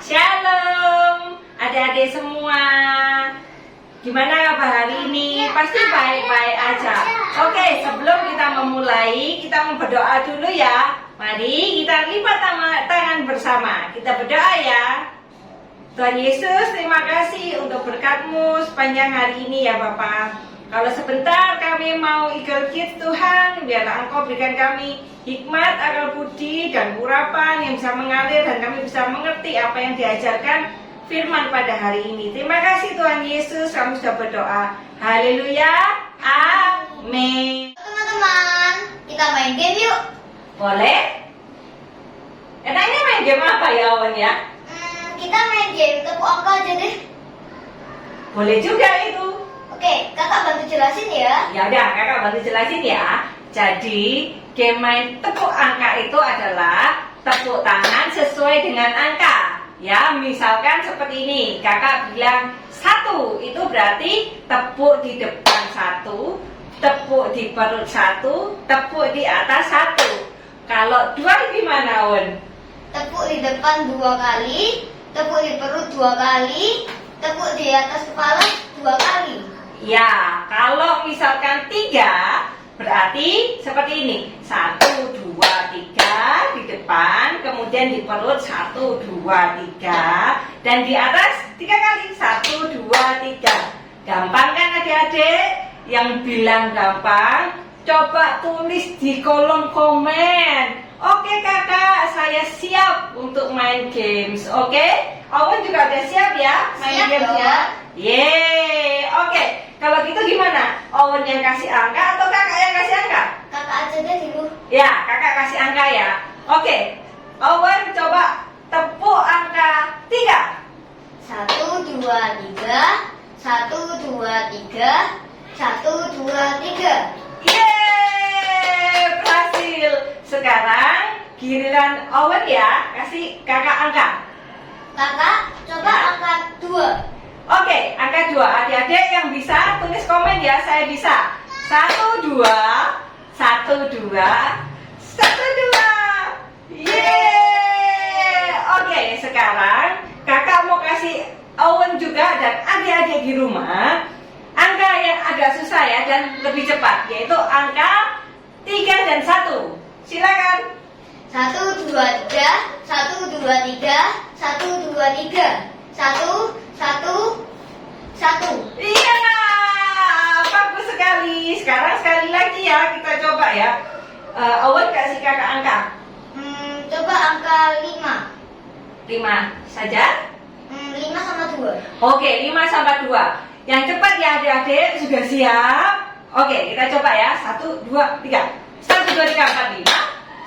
Shalom adik-adik semua. Gimana kabar hari ini? Pasti baik-baik aja. Oke, sebelum kita memulai, kita mau berdoa dulu ya. Mari kita lipat tangan bersama. Kita berdoa ya. Tuhan Yesus, terima kasih untuk berkat-Mu sepanjang hari ini ya Bapak. Kalau sebentar kami mau Eagle Kids Tuhan, biarlah Engkau berikan kami hikmat, akal budi, dan urapan yang bisa mengalir dan kami bisa mengerti apa yang diajarkan firman pada hari ini. Terima kasih Tuhan Yesus, kami sudah berdoa. Haleluya, amin. Teman-teman, kita main game yuk. Boleh? Enaknya main game apa ya Awan ya? Kita main game tepuk angka aja deh. Boleh juga itu. Oke, kakak bantu jelasin ya. Ya udah, kakak bantu jelasin ya. Jadi, game main tepuk angka itu adalah tepuk tangan sesuai dengan angka. Ya, misalkan seperti ini. Kakak bilang 1, itu berarti tepuk di depan 1, tepuk di perut 1, tepuk di atas 1. Kalau 2 gimana, Won? Tepuk di depan 2 kali, tepuk di perut 2 kali, tepuk di atas kepala 2 kali. Ya, kalau misalkan 3, berarti seperti ini. 1, 2, 3 di depan, kemudian di perut 1, 2, 3, dan di atas 3 kali. 1, 2, 3. Gampang kan adik-adik? Yang bilang gampang, coba tulis di kolom komen. Oke kakak, saya siap untuk main games. Oke? Awan juga udah siap ya main Siap games ya? dong. Yeay, oke. Kalau gitu gimana? Awan yang kasih angka atau kakak yang kasih angka? Kakak aja deh dulu. Ya, kakak kasih angka ya. Oke, Awan coba tepuk angka 3. 1, 2, 3, 1, 2, 3, 1, 2, 3. Yeay, berhasil. Sekarang giliran Awan ya, kasih kakak angka. Kakak, coba Ya. angkat 2. Oke, angka 2. Adik-adik yang bisa tulis komen ya, saya bisa. 1, 2, 1, 2, 1, 2. Yeay. Oke, sekarang kakak mau kasih Owen juga dan adik-adik di rumah angka yang agak susah ya dan lebih cepat, yaitu angka 3 dan 1. Silakan. 1, 2, 3, 1, 2, 3, 1, 2, 3, 1, 1, 1. Iya, bagus sekali. Sekarang sekali lagi ya, kita coba ya. Owen kasih kakak angka. Coba angka 5. 5 saja. 5 sama 2. Oke, 5 sama 2. Yang cepat ya adik-adik, sudah siap? Oke, kita coba ya. 1, 2, 3. 1, 2, 3, 4, 5.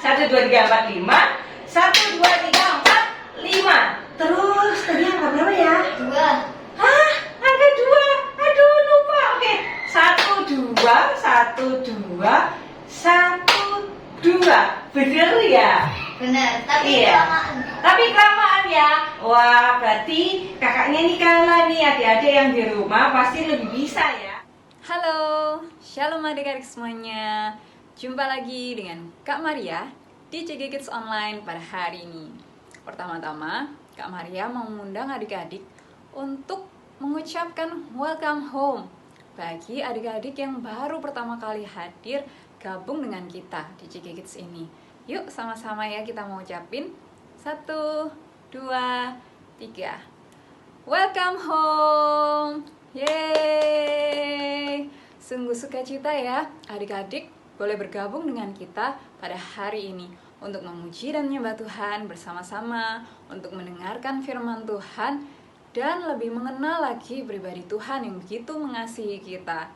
1, 2, 3, 4, 5. 1, 2, 3, 4, 5. Terus, tadi angka berapa ya? 2. Hah? Angka 2. Aduh, lupa. Oke. 1, 2, 1, 2, 1, 2. Bener ya? Benar, tapi Iya. kelamaan. Tapi kelamaan ya. Wah, berarti kakaknya nih kalah nih. Adik-adik yang di rumah pasti lebih bisa ya. Halo, shalom adik-adik semuanya. Jumpa lagi dengan Kak Maria di CG Kids Online pada hari ini. Pertama-tama, Kak Maria mau mengundang adik-adik untuk mengucapkan welcome home bagi adik-adik yang baru pertama kali hadir gabung dengan kita di CG Kids ini. Yuk sama-sama ya kita mau ucapin 1, 2, 3. Welcome home. Yeay. Sungguh sukacita ya adik-adik boleh bergabung dengan kita pada hari ini untuk memuji dan menyembah Tuhan bersama-sama, untuk mendengarkan firman Tuhan dan lebih mengenal lagi pribadi Tuhan yang begitu mengasihi kita.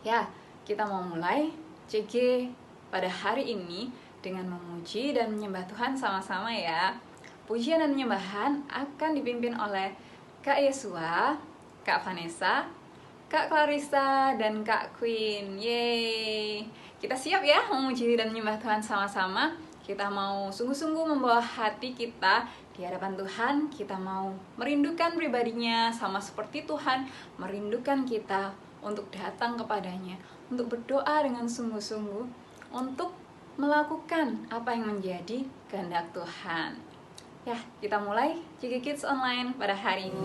Ya, kita mau mulai CG pada hari ini dengan memuji dan menyembah Tuhan sama-sama ya. Pujian dan penyembahan akan dipimpin oleh Kak Yesua, Kak Vanessa, Kak Clarissa, dan Kak Queen. Yeay. Kita siap ya memuji dan menyembah Tuhan sama-sama. Kita mau sungguh-sungguh membawa hati kita di hadapan Tuhan. Kita mau merindukan pribadinya sama seperti Tuhan merindukan kita untuk datang kepadanya, untuk berdoa dengan sungguh-sungguh, untuk melakukan apa yang menjadi kehendak Tuhan. Ya, kita mulai Jiki Kids Online pada hari ini.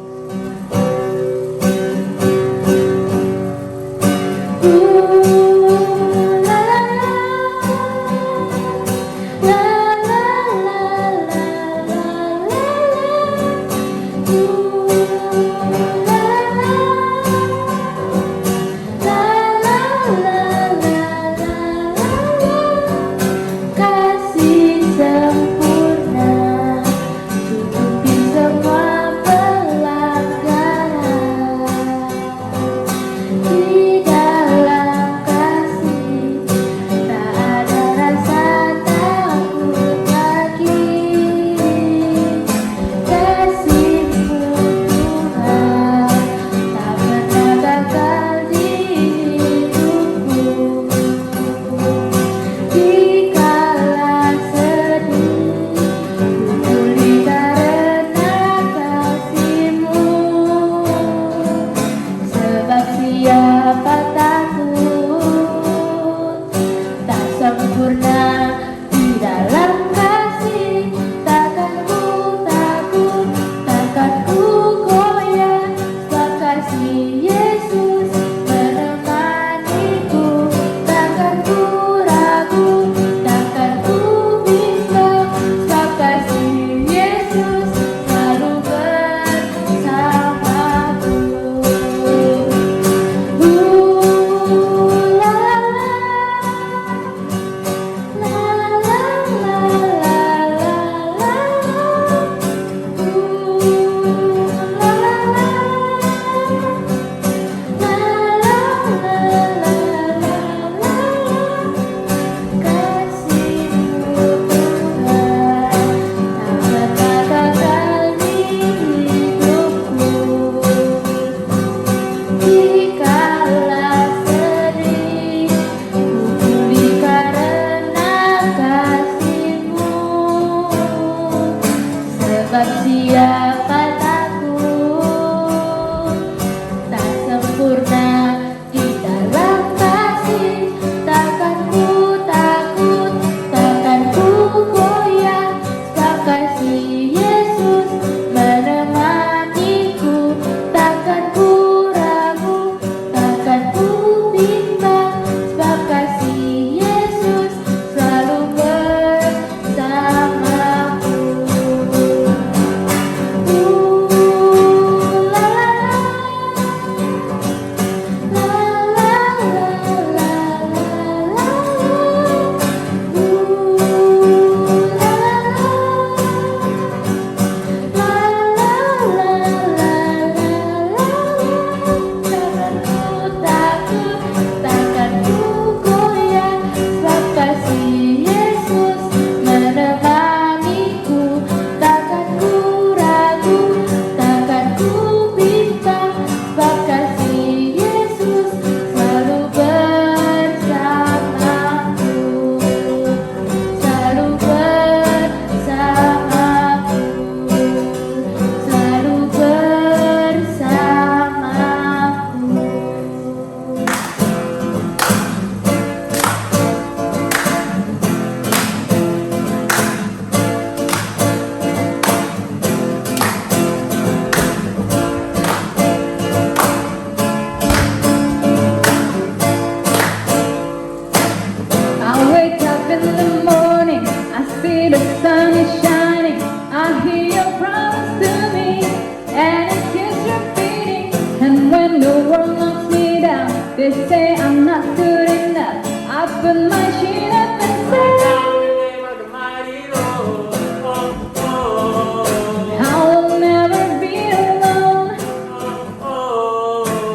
They say I'm not good enough. I put my chin up and say I will never be alone.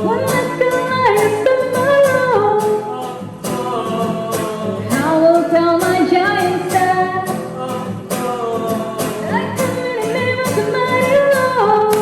When I feel like tomorrow, I will tell my giant self that I can really name of the mighty Lord.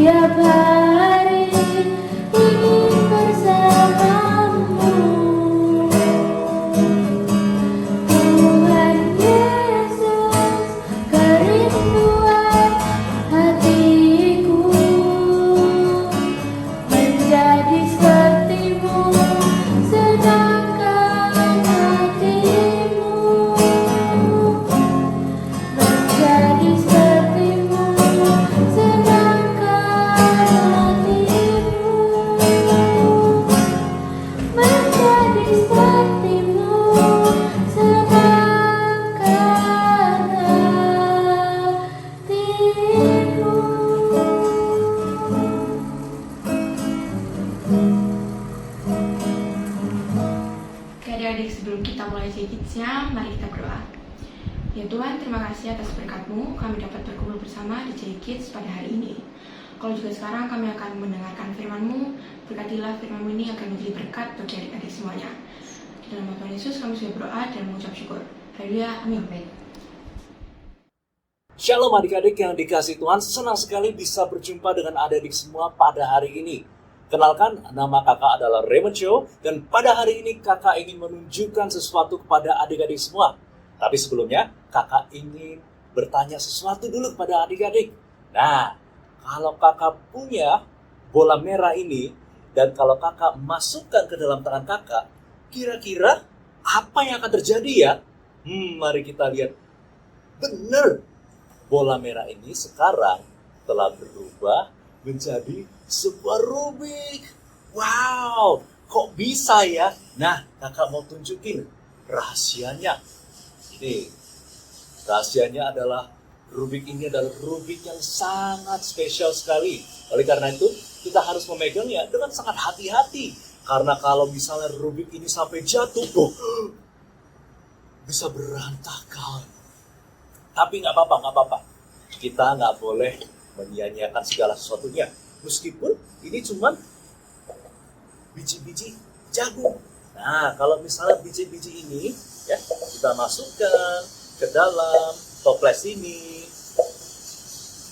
Setiap hari ingin bersamamu, Tuhan Yesus, kerinduan hatiku menjadi sepertimu, sedangkan hatimu menjadi sepertimu, sedangkan hatimu menjadi sepertimu, sedangkan Oke adik-adik, sebelum kita mulai J-Kids-nya, mari kita berdoa. Ya Tuhan, terima kasih atas berkat-Mu, kami dapat berkumpul bersama di J-Kids pada hari ini. Kalau juga sekarang kami akan mendengarkan firman-Mu, berkatilah firman-Mu ini akan menjadi berkat bagi adik-adik semuanya. Di dalam nama Tuhan Yesus, kami sudah berdoa dan mengucap syukur. Haleluya, amin. Shalom adik-adik yang dikasihi Tuhan, senang sekali bisa berjumpa dengan adik-adik semua pada hari ini. Kenalkan, nama kakak adalah Raymond Cho, dan pada hari ini kakak ingin menunjukkan sesuatu kepada adik-adik semua. Tapi sebelumnya, kakak ingin bertanya sesuatu dulu kepada adik-adik. Nah, kalau kakak punya bola merah ini, dan kalau kakak masukkan ke dalam tangan kakak, kira-kira apa yang akan terjadi ya? Mari kita lihat. Benar, bola merah ini sekarang telah berubah menjadi sebuah Rubik. Wow, kok bisa ya? Nah, kakak mau tunjukin rahasianya. Ini, rahasianya adalah Rubik ini adalah Rubik yang sangat spesial sekali. Oleh karena itu, kita harus memegangnya dengan sangat hati-hati. Karena kalau misalnya Rubik ini sampai jatuh, bisa berantakan. Tapi nggak apa-apa. Kita nggak boleh menyia-nyiakan segala sesuatunya. Meskipun ini cuma biji-biji jagung. Nah, kalau misalnya biji-biji ini ya kita masukkan ke dalam toples ini,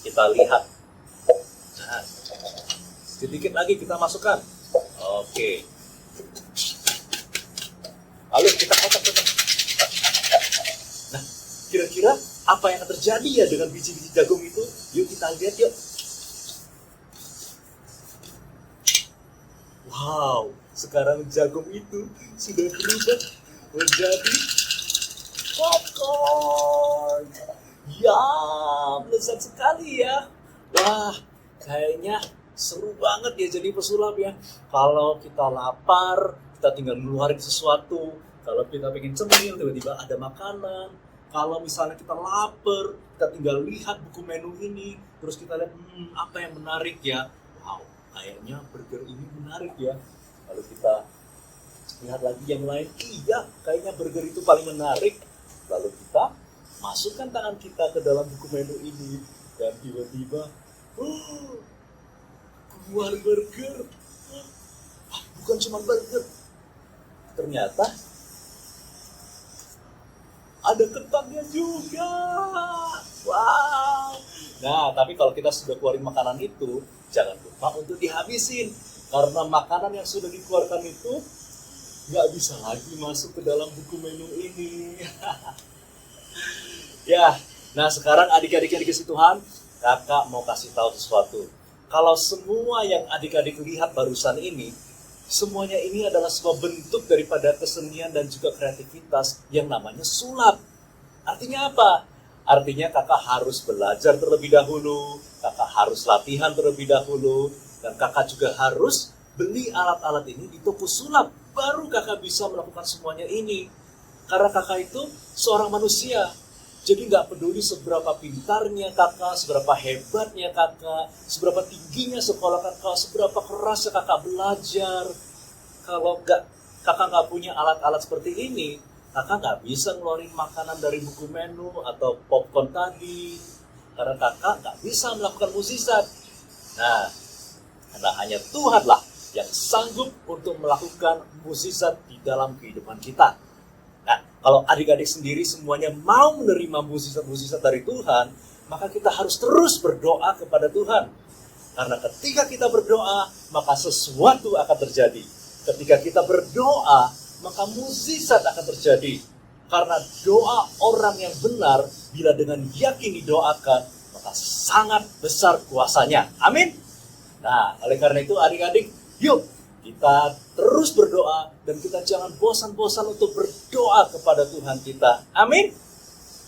kita lihat. Nah, sedikit lagi kita masukkan. Oke. Lalu kita kotak-kotak. Nah, kira-kira apa yang akan terjadi ya dengan biji-biji jagung itu? Yuk kita lihat yuk. Wow, sekarang jagung itu sudah berubah menjadi popcorn. Ya, lezat sekali ya. Wah, kayaknya seru banget ya jadi pesulap ya. Kalau kita lapar, kita tinggal ngeluarin sesuatu. Kalau kita pengen cemil, tiba-tiba ada makanan. Kalau misalnya kita lapar, kita tinggal lihat buku menu ini. Terus kita lihat, apa yang menarik ya. Wow, kayaknya burger ini menarik ya. Lalu kita lihat lagi yang lain. Iya, kayaknya burger itu paling menarik. Lalu kita masukkan tangan kita ke dalam buku menu ini. Dan tiba-tiba, keluar burger. Bukan cuma burger. Ternyata ada kentangnya juga. Wow. Nah, tapi kalau kita sudah keluarin makanan itu, jangan lupa untuk dihabisin. Karena makanan yang sudah dikeluarkan itu nggak bisa lagi masuk ke dalam buku menu ini. Ya, nah sekarang adik-adik yang dikasih Tuhan, kakak mau kasih tahu sesuatu. Kalau semua yang adik-adik lihat barusan ini, semuanya ini adalah sebuah bentuk daripada kesenian dan juga kreativitas yang namanya sulap. Artinya apa? Artinya kakak harus belajar terlebih dahulu, kakak harus latihan terlebih dahulu, dan kakak juga harus beli alat-alat ini di toko sulap. Baru kakak bisa melakukan semuanya ini. Karena kakak itu seorang manusia. Jadi nggak peduli seberapa pintarnya kakak, seberapa hebatnya kakak, seberapa tingginya sekolah kakak, seberapa kerasnya kakak belajar. Kalau kakak nggak punya alat-alat seperti ini, kakak nggak bisa ngeluarin makanan dari buku menu atau popcorn tadi. Karena kakak nggak bisa melakukan mukjizat. Nah, karena hanya Tuhanlah yang sanggup untuk melakukan mukjizat di dalam kehidupan kita. Nah, kalau adik-adik sendiri semuanya mau menerima mukjizat-mukjizat dari Tuhan, maka kita harus terus berdoa kepada Tuhan. Karena ketika kita berdoa, maka sesuatu akan terjadi. Ketika kita berdoa, maka mukjizat akan terjadi. Karena doa orang yang benar, bila dengan yakin didoakan, maka sangat besar kuasanya. Amin. Nah, oleh karena itu adik-adik, yuk kita terus berdoa dan kita jangan bosan-bosan untuk berdoa kepada Tuhan kita. Amin.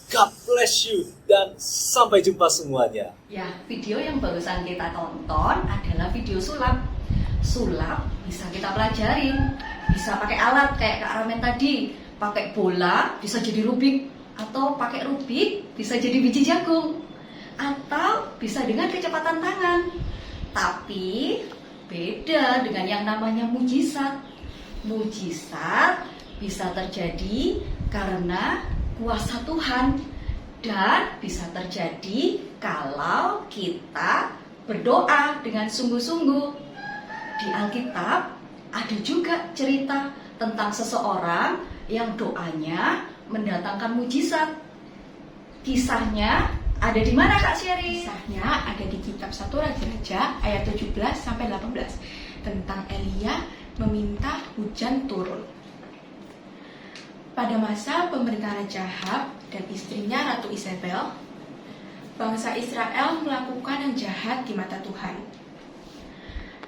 God bless you dan sampai jumpa semuanya. Ya, video yang barusan kita tonton adalah video sulap. Sulap bisa kita pelajarin, bisa pakai alat kayak Kak Ramen tadi, pakai bola bisa jadi rubik, atau pakai rubik bisa jadi biji jagung, atau bisa dengan kecepatan tangan. Tapi beda dengan yang namanya mujizat. Mujizat bisa terjadi karena kuasa Tuhan dan bisa terjadi kalau kita berdoa dengan sungguh-sungguh. Di Alkitab ada juga cerita tentang seseorang yang doanya mendatangkan mujizat. Kisahnya ada di mana Kak Sherry? Kisahnya ada di kitab 1 Raja-Raja ayat 17-18 tentang Elia meminta hujan turun. Pada masa pemerintahan Raja Ahab dan istrinya Ratu Isabel, bangsa Israel melakukan yang jahat di mata Tuhan.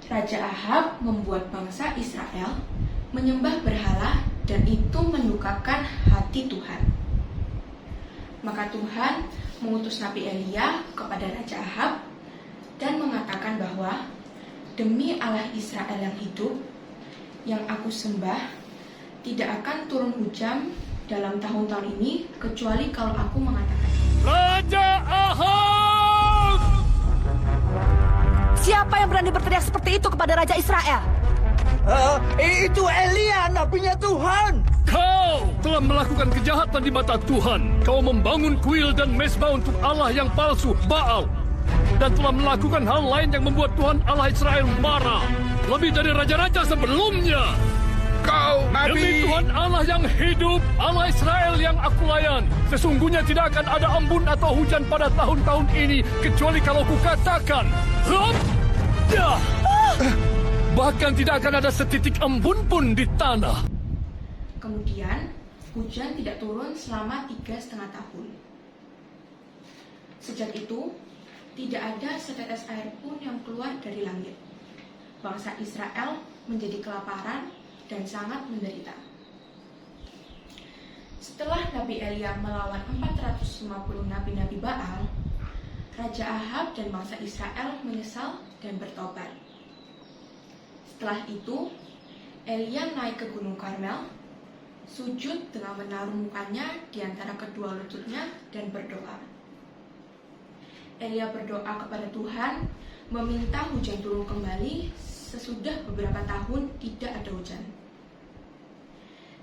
Raja Ahab membuat bangsa Israel menyembah berhala dan itu menyukakan hati Tuhan. Maka Tuhan mengutus Nabi Elia kepada Raja Ahab dan mengatakan bahwa demi Allah Israel yang hidup, yang aku sembah, tidak akan turun hujan dalam tahun-tahun ini kecuali kalau aku mengatakan. Raja Ahab! Siapa yang berani berteriak seperti itu kepada Raja Israel? Itu Elia, nabinya Tuhan. Kau telah melakukan kejahatan di mata Tuhan. Kau membangun kuil dan mezbah untuk Allah yang palsu, Baal. Dan telah melakukan hal lain yang membuat Tuhan Allah Israel marah. Lebih dari raja-raja sebelumnya. Kau, Nabi. Demi Tuhan Allah yang hidup, Allah Israel yang aku layan, sesungguhnya tidak akan ada embun atau hujan pada tahun-tahun ini, kecuali kalau kukatakan, ya. Bahkan tidak akan ada setitik embun pun di tanah. Kemudian, hujan tidak turun selama 3,5 tahun. Sejak itu, tidak ada setetes air pun yang keluar dari langit. Bangsa Israel menjadi kelaparan dan sangat menderita. Setelah Nabi Elia melawan 450 nabi-nabi Baal, Raja Ahab dan bangsa Israel menyesal dan bertobat. Setelah itu, Elia naik ke Gunung Karmel, sujud dengan menaruh mukanya di antara kedua lututnya dan berdoa. Elia berdoa kepada Tuhan, meminta hujan turun kembali sesudah beberapa tahun tidak ada hujan.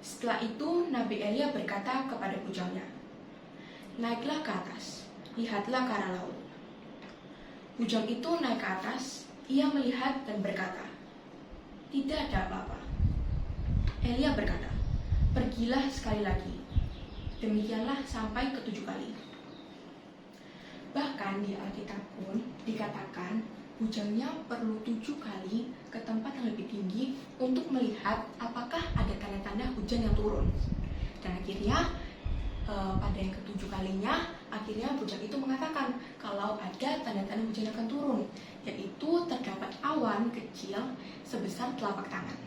Setelah itu, Nabi Elia berkata kepada bujangnya, naiklah ke atas, lihatlah ke arah laut. Bujang itu naik ke atas, ia melihat dan berkata, tidak ada apa-apa. Elia berkata, pergilah sekali lagi. Demikianlah sampai ke 7 kali. Bahkan di Alkitab pun dikatakan bujangnya perlu 7 kali ke tempat yang lebih tinggi untuk melihat apakah ada tanda-tanda hujan yang turun. Dan akhirnya pada yang ke-7 kalinya, akhirnya bujang itu mengatakan kalau ada tanda-tanda hujan akan turun, yaitu terdapat awan kecil sebesar telapak tangan.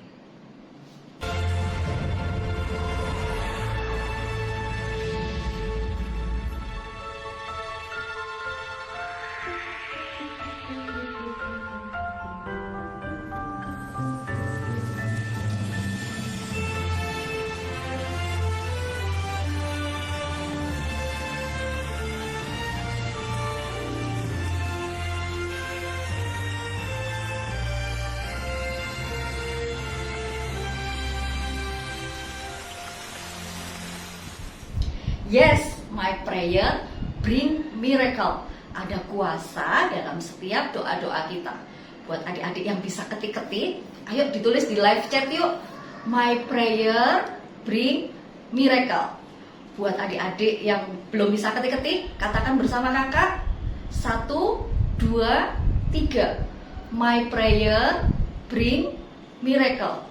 Yes, my prayer bring miracle. Ada kuasa dalam setiap doa-doa kita. Buat adik-adik yang bisa ketik-ketik, ayo ditulis di live chat yuk. My prayer bring miracle. Buat adik-adik yang belum bisa ketik-ketik, katakan bersama kakak. 1, 2, 3. My prayer bring miracle.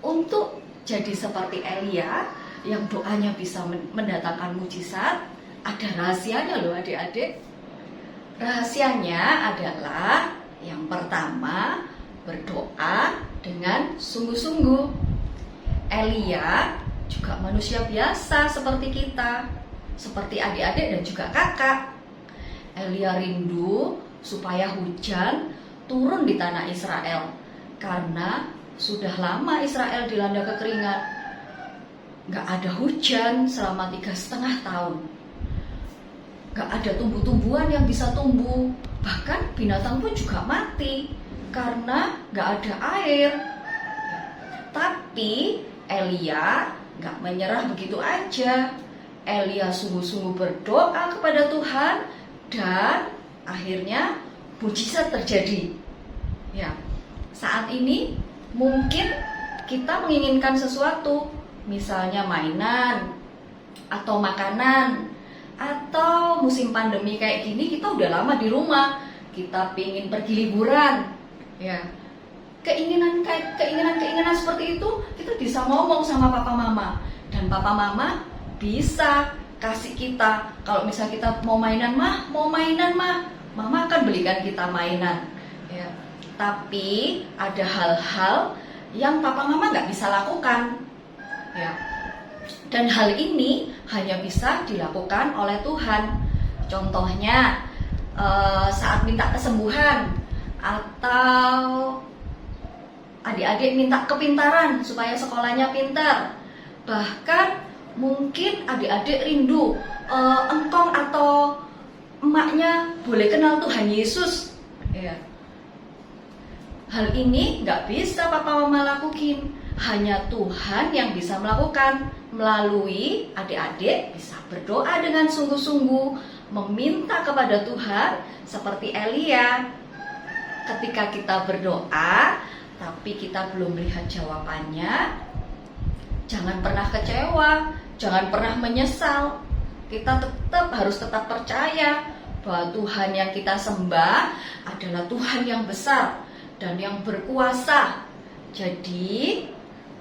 Untuk jadi seperti Elia yang doanya bisa mendatangkan mujizat, ada rahasianya loh adik-adik. Rahasianya adalah yang pertama, berdoa dengan sungguh-sungguh. Elia juga manusia biasa seperti kita, seperti adik-adik dan juga kakak. Elia rindu supaya hujan turun di tanah Israel, karena sudah lama Israel dilanda kekeringan. Gak ada hujan selama 3,5 tahun. Gak ada tumbuh-tumbuhan yang bisa tumbuh. Bahkan binatang pun juga mati karena gak ada air. Tapi Elia gak menyerah begitu aja. Elia sungguh-sungguh berdoa kepada Tuhan dan akhirnya mujizat terjadi. Ya, saat ini mungkin kita menginginkan sesuatu, misalnya mainan atau makanan, atau musim pandemi kayak gini kita udah lama di rumah, kita pengen pergi liburan, ya. Keinginan seperti itu kita bisa ngomong sama papa mama, dan papa mama bisa kasih kita. Kalau misalnya kita mau mainan mah, mama akan belikan kita mainan, ya. Tapi ada hal-hal yang papa mama nggak bisa lakukan, ya. Dan hal ini hanya bisa dilakukan oleh Tuhan. Contohnya saat minta kesembuhan, atau adik-adik minta kepintaran supaya sekolahnya pintar. Bahkan mungkin adik-adik rindu engkong atau emaknya boleh kenal Tuhan Yesus, ya. Hal ini nggak bisa papa mama lakuin, hanya Tuhan yang bisa melakukan. Melalui adik-adik bisa berdoa dengan sungguh-sungguh, meminta kepada Tuhan seperti Elia. Ketika kita berdoa tapi kita belum melihat jawabannya, jangan pernah kecewa, jangan pernah menyesal. Kita harus tetap percaya bahwa Tuhan yang kita sembah adalah Tuhan yang besar dan yang berkuasa. Jadi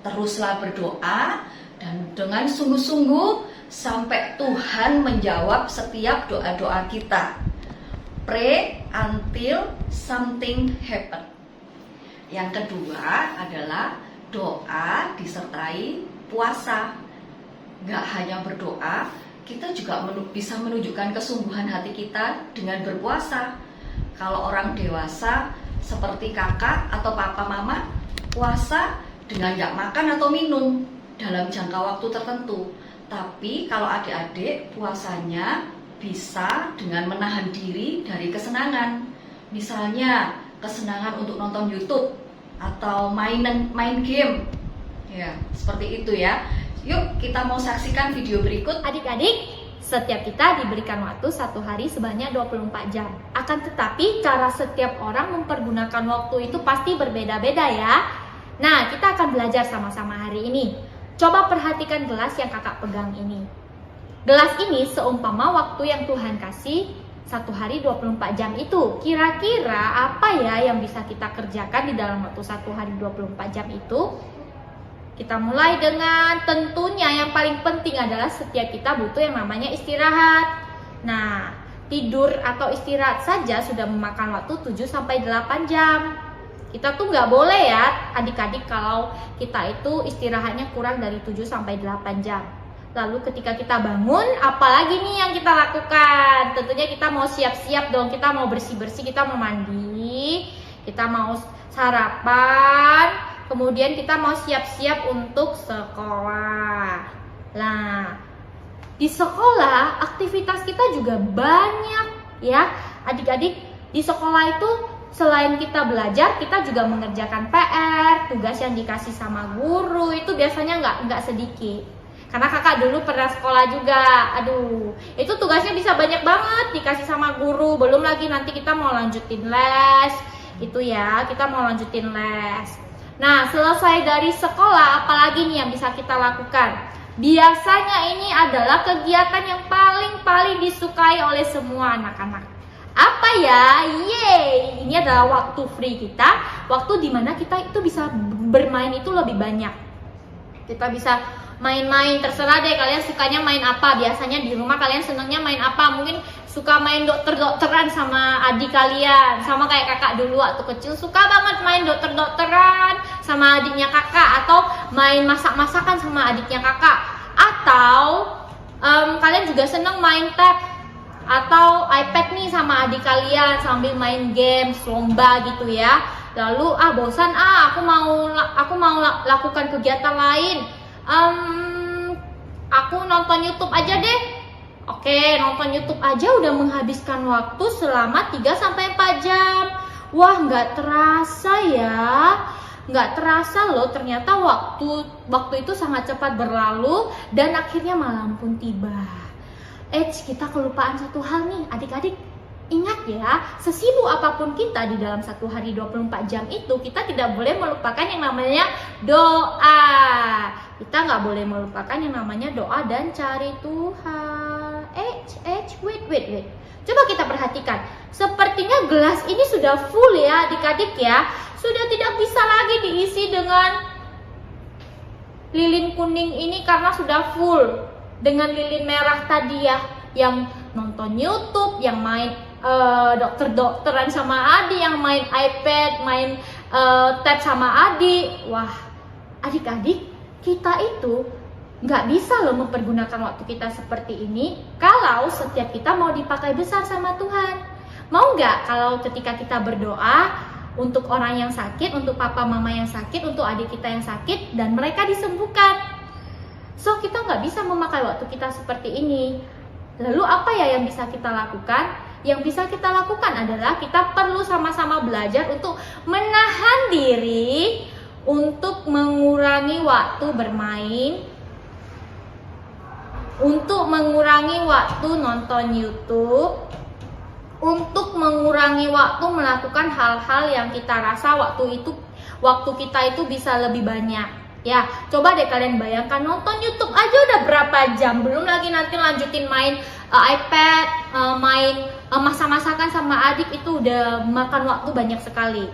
teruslah berdoa dan dengan sungguh-sungguh sampai Tuhan menjawab setiap doa-doa kita. Pray until something happen. Yang kedua adalah doa disertai puasa. Gak hanya berdoa, kita juga bisa menunjukkan kesungguhan hati kita dengan berpuasa. Kalau orang dewasa seperti kakak atau papa mama, puasa dengan gak makan atau minum dalam jangka waktu tertentu. Tapi kalau adik-adik, puasanya bisa dengan menahan diri dari kesenangan. Misalnya kesenangan untuk nonton YouTube atau main game, ya, seperti itu ya. Yuk kita mau saksikan video berikut. Adik-adik, setiap kita diberikan waktu 1 hari sebanyak 24 jam. Akan tetapi cara setiap orang mempergunakan waktu itu pasti berbeda-beda ya. Nah, kita akan belajar sama-sama hari ini. Coba perhatikan gelas yang kakak pegang ini. Gelas ini seumpama waktu yang Tuhan kasih 1 hari 24 jam itu. Kira-kira apa ya yang bisa kita kerjakan di dalam waktu 1 hari 24 jam itu? Kita mulai dengan tentunya yang paling penting adalah setiap kita butuh yang namanya istirahat. Nah, tidur atau istirahat saja sudah memakan waktu 7-8 jam. Kita tuh nggak boleh ya adik-adik kalau kita itu istirahatnya kurang dari 7-8 jam. Lalu ketika kita bangun, apalagi nih yang kita lakukan? Tentunya kita mau siap-siap dong, kita mau bersih-bersih, kita mau mandi, kita mau sarapan, kemudian kita mau siap-siap untuk sekolah. Nah, di sekolah aktivitas kita juga banyak ya adik-adik. Di sekolah itu selain kita belajar, kita juga mengerjakan PR, tugas yang dikasih sama guru itu biasanya nggak sedikit. Karena kakak dulu pernah sekolah juga, aduh, itu tugasnya bisa banyak banget dikasih sama guru. Belum lagi nanti kita mau lanjutin les, itu ya, kita mau lanjutin les. Nah, selesai dari sekolah, apalagi nih yang bisa kita lakukan? Biasanya ini adalah kegiatan yang paling disukai oleh semua anak-anak. Apa ya? Yeay! Ini adalah waktu free kita, waktu dimana kita itu bisa bermain itu lebih banyak. Kita bisa main-main, terserah deh kalian sukanya main apa. Biasanya di rumah kalian senangnya main apa? Mungkin suka main dokter-dokteran sama adik kalian, sama kayak kakak dulu waktu kecil suka banget main dokter-dokteran sama adiknya kakak, atau main masak-masakan sama adiknya kakak, atau kalian juga seneng main tab atau iPad nih sama adik kalian sambil main game, lomba gitu ya. Lalu bosan aku mau lakukan kegiatan lain. Aku nonton YouTube aja deh. Oke, nonton YouTube aja udah menghabiskan waktu selama 3-4 jam. Wah, nggak terasa ya. Nggak terasa loh, ternyata waktu itu sangat cepat berlalu dan akhirnya malam pun tiba. Kita kelupaan satu hal nih, adik-adik. Ingat ya, sesibuk apapun kita di dalam satu hari 24 jam itu, kita tidak boleh melupakan yang namanya doa. Kita nggak boleh melupakan yang namanya doa dan cari Tuhan. Wait. Coba kita perhatikan. Sepertinya gelas ini sudah full ya adik-adik ya. Sudah tidak bisa lagi diisi dengan lilin kuning ini karena sudah full. Dengan lilin merah tadi ya, yang nonton YouTube, yang main dokter-dokteran sama adik, yang main iPad, main tab sama adik. Wah, adik-adik, kita itu nggak bisa loh mempergunakan waktu kita seperti ini kalau setiap kita mau dipakai besar sama Tuhan. Mau nggak kalau ketika kita berdoa untuk orang yang sakit, untuk papa mama yang sakit, untuk adik kita yang sakit, dan mereka disembuhkan? So, kita nggak bisa memakai waktu kita seperti ini. Lalu apa ya yang bisa kita lakukan? Yang bisa kita lakukan adalah kita perlu sama-sama belajar untuk menahan diri, untuk mengurangi waktu bermain, untuk mengurangi waktu nonton YouTube, untuk mengurangi waktu melakukan hal-hal yang kita rasa waktu kita itu bisa lebih banyak. Ya, coba deh kalian bayangkan, nonton YouTube aja udah berapa jam, belum lagi nanti lanjutin main iPad, main masak-masakan sama adik, itu udah makan waktu banyak sekali.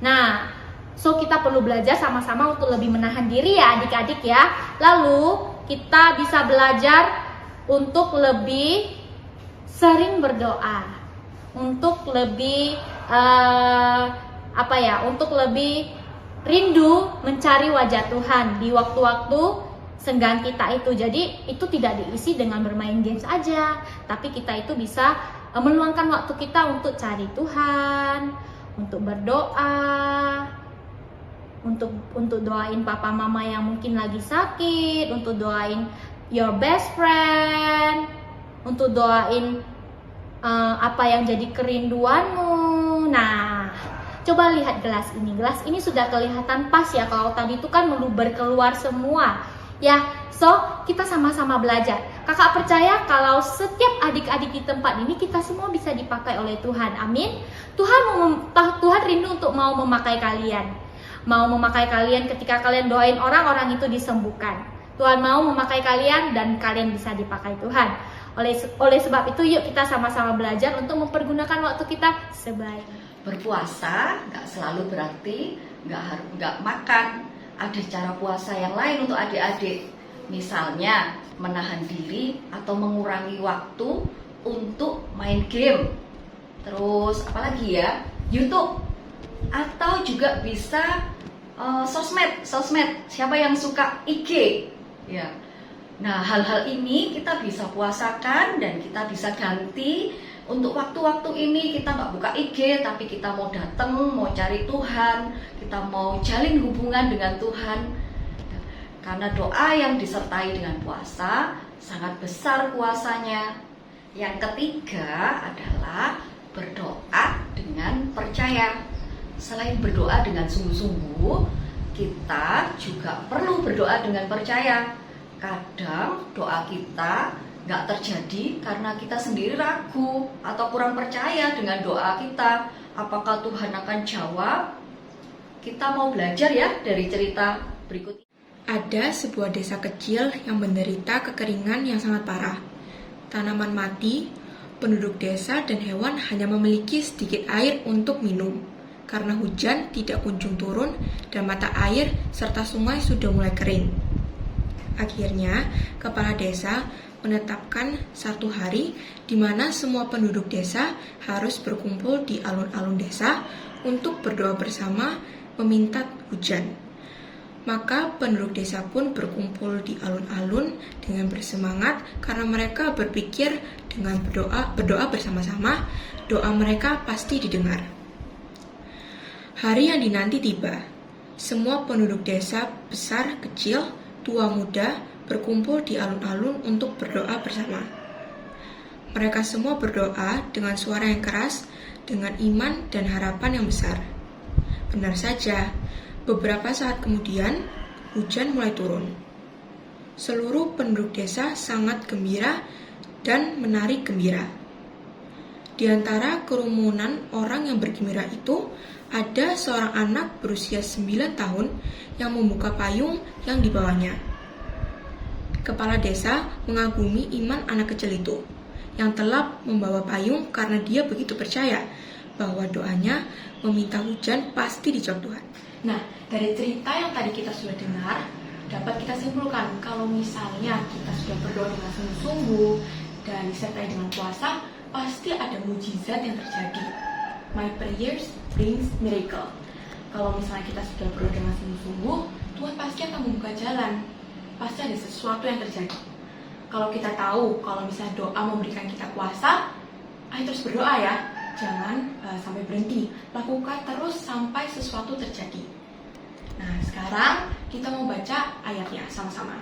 Nah, so kita perlu belajar sama-sama untuk lebih menahan diri ya adik-adik ya. Lalu kita bisa belajar untuk lebih sering berdoa, untuk lebih untuk lebih rindu mencari wajah Tuhan di waktu-waktu senggang kita itu. Jadi itu tidak diisi dengan bermain games aja, tapi kita itu bisa meluangkan waktu kita untuk cari Tuhan, untuk berdoa, untuk doain papa mama yang mungkin lagi sakit, untuk doain your best friend, untuk doain apa yang jadi kerinduanmu. Nah, coba lihat gelas ini. Gelas ini sudah kelihatan pas ya. Kalau tadi itu kan meluber keluar semua. Ya, so kita sama-sama belajar. Kakak percaya kalau setiap adik-adik di tempat ini kita semua bisa dipakai oleh Tuhan. Amin. Tuhan rindu untuk mau memakai kalian. Mau memakai kalian ketika kalian doain orang-orang itu disembuhkan. Tuhan mau memakai kalian dan kalian bisa dipakai Tuhan. Oleh sebab itu yuk kita sama-sama belajar untuk mempergunakan waktu kita sebaik. Berpuasa nggak selalu berarti nggak makan. Ada cara puasa yang lain untuk adik-adik. Misalnya menahan diri atau mengurangi waktu untuk main game. Terus apalagi ya, YouTube. Atau juga bisa sosmed. Siapa yang suka IG? Ya. Nah, hal-hal ini kita bisa puasakan dan kita bisa ganti. Untuk waktu-waktu ini kita nggak buka IG, tapi kita mau datang, mau cari Tuhan, kita mau jalin hubungan dengan Tuhan. Karena doa yang disertai dengan puasa sangat besar kuasanya. Yang ketiga adalah berdoa dengan percaya. Selain berdoa dengan sungguh-sungguh, kita juga perlu berdoa dengan percaya. Kadang doa kita nggak terjadi karena kita sendiri ragu atau kurang percaya dengan doa kita. Apakah Tuhan akan jawab? Kita mau belajar ya dari cerita berikut. Ada sebuah desa kecil yang menderita kekeringan yang sangat parah. Tanaman mati, penduduk desa dan hewan hanya memiliki sedikit air untuk minum karena hujan tidak kunjung turun dan mata air serta sungai sudah mulai kering. Akhirnya, kepala desa menetapkan satu hari di mana semua penduduk desa harus berkumpul di alun-alun desa untuk berdoa bersama meminta hujan. Maka penduduk desa pun berkumpul di alun-alun dengan bersemangat karena mereka berpikir dengan berdoa bersama-sama, doa mereka pasti didengar. Hari yang dinanti tiba. Semua penduduk desa besar, kecil, tua, muda berkumpul di alun-alun untuk berdoa bersama. Mereka semua berdoa dengan suara yang keras, dengan iman dan harapan yang besar. Benar saja, beberapa saat kemudian, hujan mulai turun. Seluruh penduduk desa sangat gembira dan menari gembira. Di antara kerumunan orang yang bergembira itu, ada seorang anak berusia 9 tahun yang membuka payung yang dibawanya. Kepala desa mengagumi iman anak kecil itu, yang telah membawa payung karena dia begitu percaya bahwa doanya meminta hujan pasti dijawab Tuhan. Nah, dari cerita yang tadi kita sudah dengar, dapat kita simpulkan kalau misalnya kita sudah berdoa dengan sungguh-sungguh dan disertai dengan puasa, pasti ada mujizat yang terjadi. My prayers brings miracle. Kalau misalnya kita sudah berdoa dengan sungguh-sungguh, Tuhan pasti akan membuka jalan. Pasti ada sesuatu yang terjadi. Kalau kita tahu, kalau misalnya doa memberikan kita kuasa, ayo terus berdoa ya. Jangan sampai berhenti, lakukan terus sampai sesuatu terjadi. Nah, sekarang kita mau baca ayatnya sama-sama.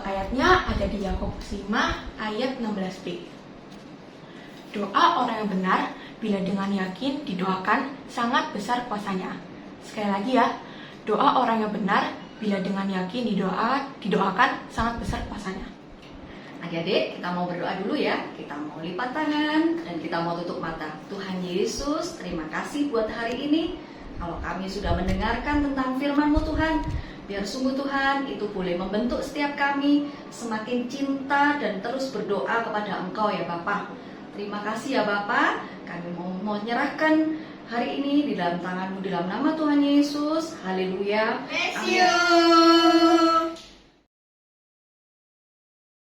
Ayatnya ada di Yakobus 5 ayat 16b. Doa orang yang benar bila dengan yakin didoakan sangat besar kuasanya. Sekali lagi ya, doa orang yang benar bila dengan yakin didoakan sangat besar kuasanya. Adik-adik, kita mau berdoa dulu ya. Kita mau lipat tangan dan kita mau tutup mata. Tuhan Yesus, terima kasih buat hari ini. Kalau kami sudah mendengarkan tentang firman-Mu Tuhan, biar sungguh Tuhan itu boleh membentuk setiap kami semakin cinta dan terus berdoa kepada Engkau ya Bapa. Terima kasih ya Bapa. Kami mau menyerahkan hari ini di dalam tangan-Mu, di dalam nama Tuhan Yesus. Haleluya. Bless you.